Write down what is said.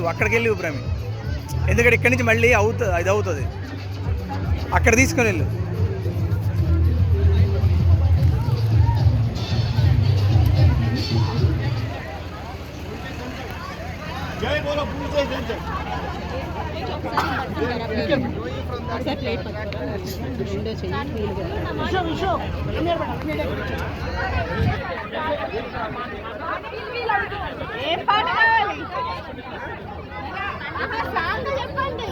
అక్కడికి వెళ్ళి ప్రేమి, ఎందుకంటే ఇక్కడి నుంచి మళ్ళీ ఇది అవుతుంది, అక్కడ తీసుకొని వెళ్ళు. ఏం పాట కావాలి? చెప్పండి.